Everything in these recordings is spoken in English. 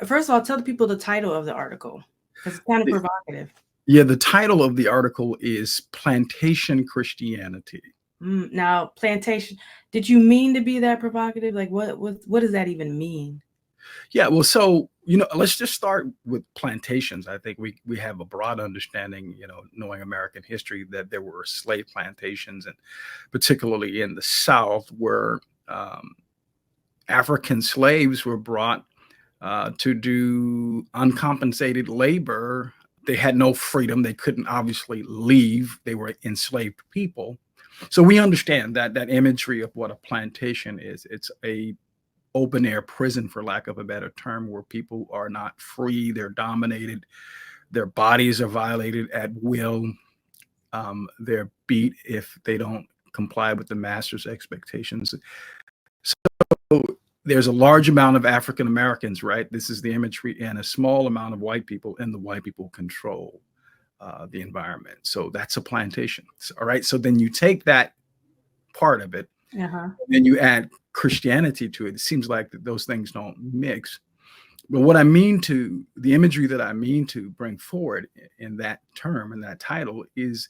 First of all, tell the people the title of the article because it's kind of provocative. Yeah, the title of the article is Plantation Christianity. Now, plantation. Did you mean to be that provocative? Like, what does that even mean? Yeah, well, so let's just start with plantations. I think we have a broad understanding, knowing American history, that there were slave plantations, and particularly in the South, where um, African slaves were brought to do uncompensated labor. They had no freedom. They couldn't obviously leave. They were enslaved people. So we understand that imagery of what a plantation is. It's a open air prison, for lack of a better term, where people are not free. They're dominated. Their bodies are violated at will. They're beat if they don't comply with the master's expectations. So there's a large amount of African Americans, right? This is the imagery, and a small amount of white people, and the white people control the environment. So that's a plantation. All right. So then you take that part of it, Uh-huh. and then you add Christianity to it. It seems like that those things don't mix. But what I mean to the imagery that I mean to bring forward in that term and that title is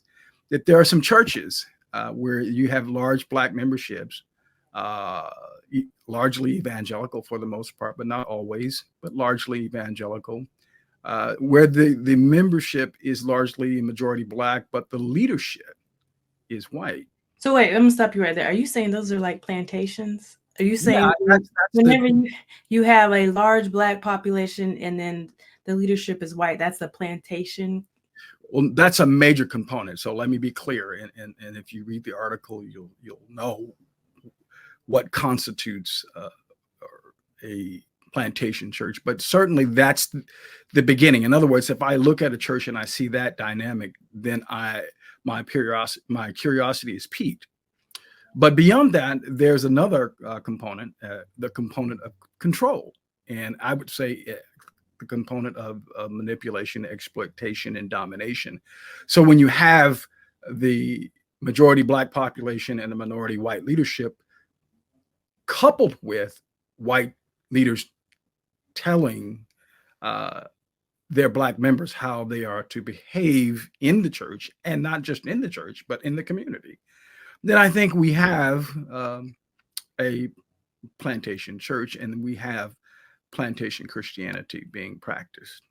that there are some churches where you have large Black memberships, uh, largely evangelical for the most part, but not always, but largely evangelical, where the membership is largely majority Black, but the leadership is white. So wait, let me stop you right there. Are you saying those are like plantations? Are you Yeah, saying that's whenever you have a large Black population and then the leadership is white, that's a plantation? well, that's a major component. So let me be clear, and if you read the article, you'll know what constitutes a plantation church. But certainly that's the beginning. In other words, if I look at a church and I see that dynamic, then my curiosity is piqued. But beyond that, there's another component, the component of control, and I would say the component of manipulation, exploitation, and domination. So when you have the majority Black population and the minority white leadership, coupled with white leaders telling uh, their Black members how they are to behave in the church, and not just in the church, but in the community, then I think we have a plantation church, and we have plantation Christianity being practiced.